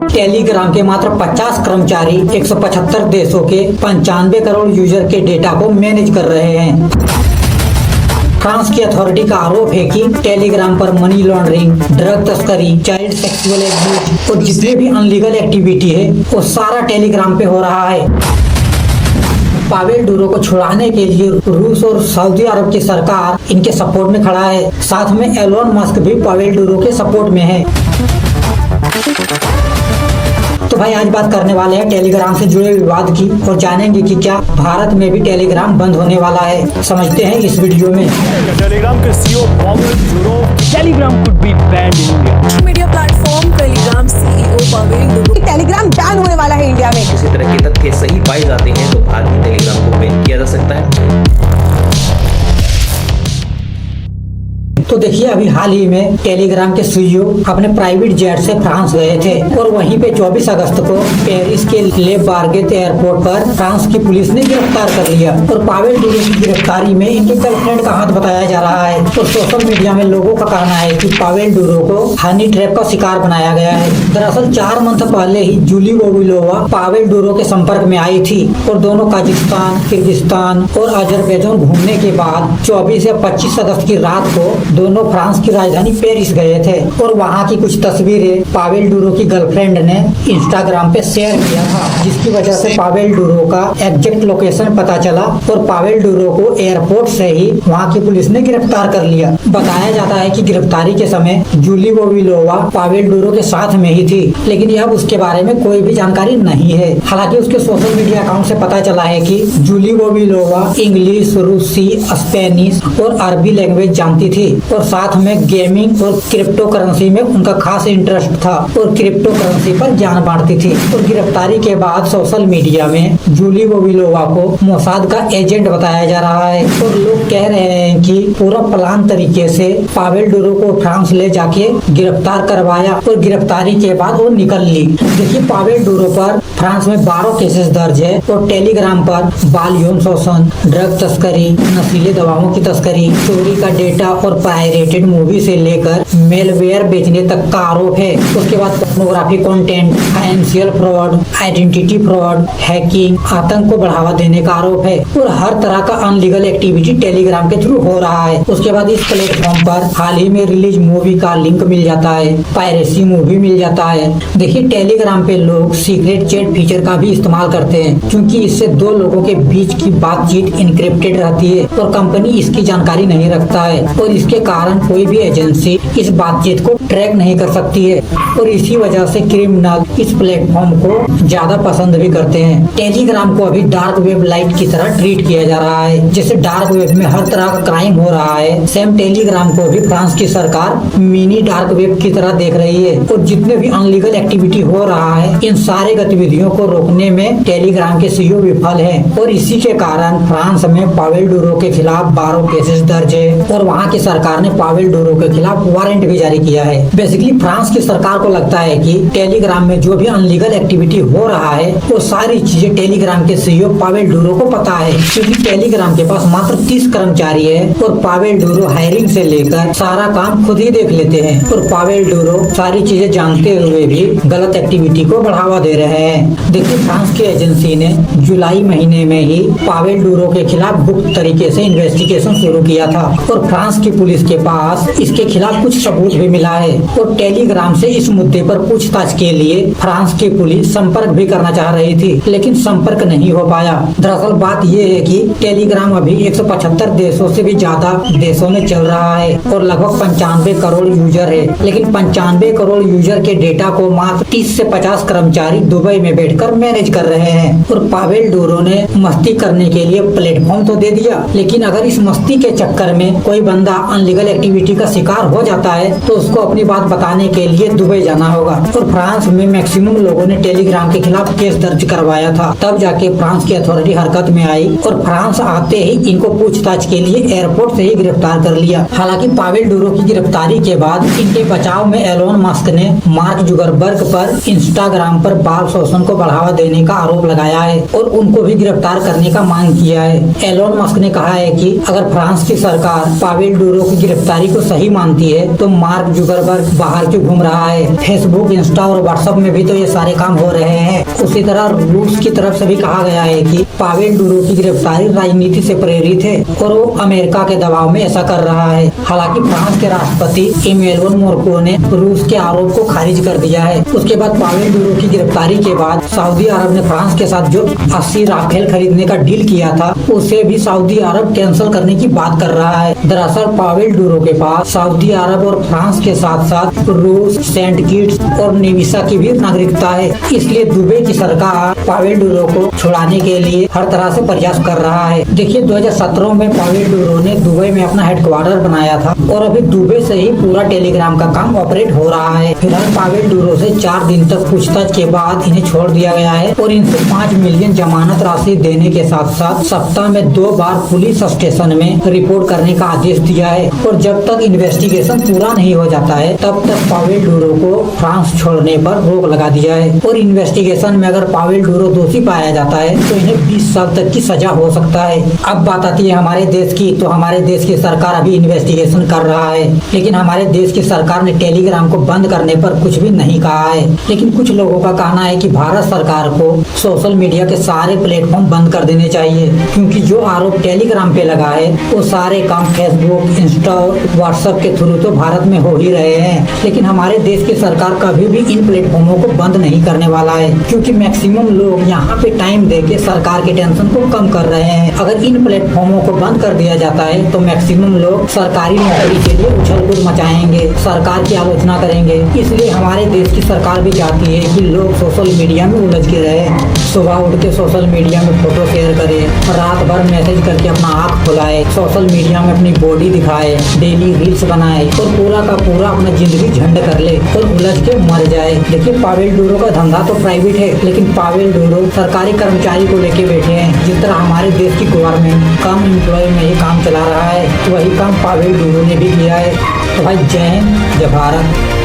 Telegram के मात्र 50 कर्मचारी 175 देशों के 95 करोड़ यूजर के डेटा को मैनेज कर रहे हैं। फ्रांस की अथॉरिटी का आरोप है कि टेलीग्राम पर मनी लॉन्ड्रिंग, ड्रग तस्करी, चाइल्ड सेक्सुअल एब्यूज और जितने भी अनलीगल एक्टिविटी है वो सारा टेलीग्राम पे हो रहा है। पावेल डुरो को छुड़ाने के लिए रूस और सऊदी अरब की सरकार इनके सपोर्ट में खड़ा है। साथ में एलोन मस्क भी पावेल डुरो के सपोर्ट में है। तो भाई आज बात करने वाले हैं टेलीग्राम से जुड़े विवाद की और जानेंगे कि क्या भारत में भी टेलीग्राम बंद होने वाला है। समझते हैं इस वीडियो में। टेलीग्राम के CEO Pavel Durov, Telegram could be banned in India. Media platform Telegram CEO Pavel Durov, Telegram ban होने वाला है इंडिया में। इसी तरह के तथ्य सही पाए जाते हैं तो भारतीय टेलीग्राम को बैन किया जा सकता है। तो देखिए अभी हाल ही में टेलीग्राम के सीईओ अपने प्राइवेट जेट से फ्रांस गए थे और वहीं पे 24 अगस्त को पेरिस के ले बार्गेत एयरपोर्ट पर फ्रांस की पुलिस ने गिरफ्तार कर लिया। और पावेल डुरो की गिरफ्तारी में इनके गर्लफ्रेंड का हाथ बताया जा रहा है। और सोशल मीडिया में लोगों का कहना है कि पावेल डुरो को हनी ट्रैप का शिकार बनाया गया है। दरअसल 4 मंथ पहले ही जूली वोविलोवा पावेल डुरो के संपर्क में आई थी और दोनों काजाकिस्तान, किर्गिस्तान और अजरबैजान घूमने के बाद 24 या 25 अगस्त की रात को दोनों फ्रांस की राजधानी पेरिस गए थे। और वहां की कुछ तस्वीरें पावेल डुरो की गर्लफ्रेंड ने इंस्टाग्राम पे शेयर किया था, जिसकी वजह से पावेल डुरो का एग्जैक्ट लोकेशन पता चला और पावेल डुरो को एयरपोर्ट से ही वहां की पुलिस ने गिरफ्तार कर लिया। बताया जाता है कि गिरफ्तारी के समय जूली वोविलोवा पावेल डुरो के साथ में ही थी, लेकिन अब उसके बारे में कोई भी जानकारी नहीं है। हालांकि उसके सोशल मीडिया अकाउंट से पता चला है कि जूली वोविलोवा इंग्लिश, रूसी, स्पेनिश और अरबी लैंग्वेज जानती थी और साथ में गेमिंग और क्रिप्टो करेंसी में उनका खास इंटरेस्ट था और क्रिप्टो करेंसी पर ज्ञान बांटती थी। और गिरफ्तारी के बाद सोशल मीडिया में जूली वोविलोवा को मोसाद का एजेंट बताया जा रहा है और लोग कह रहे हैं कि पूरा प्लान तरीके से पावेल डुरो को फ्रांस ले जाके गिरफ्तार करवाया और गिरफ्तारी के बाद वो निकल ली। देखिए पावेल डुरो पर फ्रांस में 12 केसेस दर्ज है और टेलीग्राम पर बाल यौन शोषण, ड्रग तस्करी, नशीले दवाओं की तस्करी, चोरी का डेटा और पायरेटेड मूवी से लेकर मेलवेयर बेचने तक का आरोप है। उसके बाद pornography content, financial fraud, identity fraud, hacking, आतंक को बढ़ावा देने का आरोप है और हर तरह का अनलीगल एक्टिविटी टेलीग्राम के थ्रू हो रहा है। उसके बाद इस प्लेटफॉर्म पर हाल ही में रिलीज मूवी का लिंक मिल जाता है, पायरेसी मूवी मिल जाता है। देखिए टेलीग्राम पे लोग सीक्रेट चैट फीचर का भी इस्तेमाल करते हैं, क्योंकि इससे 2 लोगों के बीच की बातचीत इनक्रिप्टेड रहती है और कंपनी इसकी जानकारी नहीं रखता है और इसके कारण कोई भी एजेंसी इस बातचीत को ट्रैक नहीं कर सकती है और इसी वजह से क्रिमिनल इस प्लेटफॉर्म को ज्यादा पसंद भी करते हैं। टेलीग्राम को अभी डार्क वेब लाइट की तरह ट्रीट किया जा रहा है। जैसे डार्क वेब में हर तरह का क्राइम हो रहा है, सेम टेलीग्राम को भी फ्रांस की सरकार मिनी डार्क वेब की तरह देख रही है और जितने भी अनलीगल एक्टिविटी हो रहा है इन सारे गतिविधियों को रोकने में टेलीग्राम के सीईओ विफल है और इसी के कारण फ्रांस में पावेल डुरो के खिलाफ 12 केसेस दर्ज है और वहाँ की सरकार ने पावेल डुरो के खिलाफ वारंट भी जारी किया है। बेसिकली फ्रांस की सरकार को लगता है कि टेलीग्राम में जो भी अनलीगल एक्टिविटी हो रहा है वो सारी चीजें टेलीग्राम के सीईओ पावेल डुरो को पता है, क्योंकि टेलीग्राम के पास मात्र 30 कर्मचारी है और पावेल डुरो हायरिंग से लेकर सारा काम खुद ही देख लेते हैं और पावेल डुरो सारी चीजें जानते हुए भी गलत एक्टिविटी को बढ़ावा दे रहे हैं। देखिए फ्रांस की एजेंसी ने जुलाई महीने में ही पावेल डुरो के खिलाफ गुप्त तरीके से इन्वेस्टिगेशन शुरू किया था और फ्रांस की पुलिस के पास इसके खिलाफ कुछ सबूत भी मिला है और टेलीग्राम से इस मुद्दे पर पूछताछ के लिए फ्रांस की पुलिस संपर्क भी करना चाह रही थी, लेकिन संपर्क नहीं हो पाया। दरअसल बात यह है कि टेलीग्राम अभी 175 देशों से भी ज्यादा देशों में चल रहा है और लगभग 95 करोड़ यूजर है, लेकिन 95 करोड़ यूजर के डेटा को मात्र 30 से 50 कर्मचारी दुबई में बैठकर मैनेज कर रहे हैं। और पावेल डुरो ने मस्ती करने के लिए प्लेटफॉर्म तो दे दिया, लेकिन अगर इस मस्ती के चक्कर में कोई बंदा अनलीगल एक्टिविटी का शिकार हो जाता है तो उसको अपनी बात बताने के लिए दुबई जाना होगा। और फ्रांस में मैक्सिमम लोगों ने टेलीग्राम के खिलाफ केस दर्ज करवाया था, तब जाके फ्रांस की अथॉरिटी हरकत में आई और फ्रांस आते ही इनको पूछताछ के लिए एयरपोर्ट से ही गिरफ्तार कर लिया। हालांकि पावेल डुरो की गिरफ्तारी के बाद इनके बचाव में एलोन मस्क ने मार्क जुकरबर्ग पर इंस्टाग्राम पर बाल शोषण को बढ़ावा देने का आरोप लगाया है और उनको भी गिरफ्तार करने का मांग किया है। एलोन मस्क ने कहा है कि अगर फ्रांस की सरकार पावेल डुरो की गिरफ्तारी को सही मानती है तो मार्क जुकरबर्ग बाहर क्यों घूम रहा है? फेसबुक, इंस्टा और व्हाट्सएप में भी तो ये सारे काम हो रहे हैं। उसी तरह रूस की तरफ से भी कहा गया है कि पावेल डुरों की गिरफ्तारी राजनीति से प्रेरित है और वो अमेरिका के दबाव में ऐसा कर रहा है। हालांकि फ्रांस के राष्ट्रपति इमैनुअल मैक्रों ने रूस के आरोप को खारिज कर दिया है। उसके बाद पावेल डुरों की गिरफ्तारी के बाद सऊदी अरब ने फ्रांस के साथ जो 80 राफेल खरीदने का डील किया था उसे भी सऊदी अरब कैंसिल करने की बात कर रहा है। दरअसल पावेल डुरों के पास सऊदी अरब और फ्रांस के साथ साथ रूस, सेंट किट्स और नेविसा की भी नागरिकता है। इसलिए दुबई की सरकार पावेल डुरों को छुड़ाने के लिए हर तरह से प्रयास कर रहा है। देखिए 2017 में पावेल डुरों ने दुबई में अपना हेडक्वार्टर बनाया था और अभी दुबई से ही पूरा टेलीग्राम का काम ऑपरेट हो रहा है। फिलहाल पावेल डुरों से 4 दिन तक पूछताछ के बाद इन्हें छोड़ दिया गया है और इनसे 5 मिलियन जमानत राशि देने के साथ साथ सप्ताह में 2 बार पुलिस स्टेशन में रिपोर्ट करने का आदेश दिया है। और जब तक इन्वेस्टिगेशन पूरा नहीं हो जाता है तब तक पावेल डुरों को फ्रांस छोड़ने पर रोक लगा दिया है। और इन्वेस्टिगेशन में अगर पावेल डुरों दोषी पाया जाता है तो इन्हें 20 साल तक की सजा हो सकता है। अब बात आती है हमारे देश की, तो हमारे देश की सरकार अभी इन्वेस्टिगेशन कर रहा है, लेकिन हमारे देश की सरकार ने टेलीग्राम को बंद करने पर कुछ भी नहीं कहा है। लेकिन कुछ लोगों का कहना है कि भारत सरकार को सोशल मीडिया के सारे प्लेटफॉर्म बंद कर देने चाहिए, क्योंकि जो आरोप टेलीग्राम पे लगा है वो सारे काम फेसबुक, इंस्टा और व्हाट्सएप के थ्रू तो भारत में हो ही रहे हैं। लेकिन हमारे देश की सरकार कभी भी इन प्लेटफॉर्मों को बंद नहीं करने वाला है, क्योंकि मैक्सिमम लोग यहाँ पे टाइम देके सरकार के टेंशन को कम कर रहे हैं। अगर इन प्लेटफॉर्मों को बंद कर दिया जाता है तो मैक्सिमम लोग सरकारी नौकरी के लिए उछल कूद मचाएंगे, सरकार की आलोचना करेंगे। इसलिए हमारे देश की सरकार भी चाहती है कि लोग सोशल मीडिया में उलझ के रहे। सुबह उठ के सोशल मीडिया में फोटो शेयर करे, रात भर मैसेज करके अपना आँख खुलाए, सोशल मीडिया में अपनी बॉडी दिखाए, डेली रील्स बनाए और पूरा का पूरा अपना जिंदगी झंड कर ले और उलझ के मर जाए। देखिए पावेल डुरों का धंधा तो प्राइवेट है, लेकिन पावेल डुरों सरकारी कर्मचारी को लेके बैठे हैं। जिस तरह हमारे देश की गवर्नमेंट कम एम्प्लॉय में ही काम चला रहा है, वही काम पावेल डुरों ने भी किया है। तो भाई जय हिंद, जय भारत।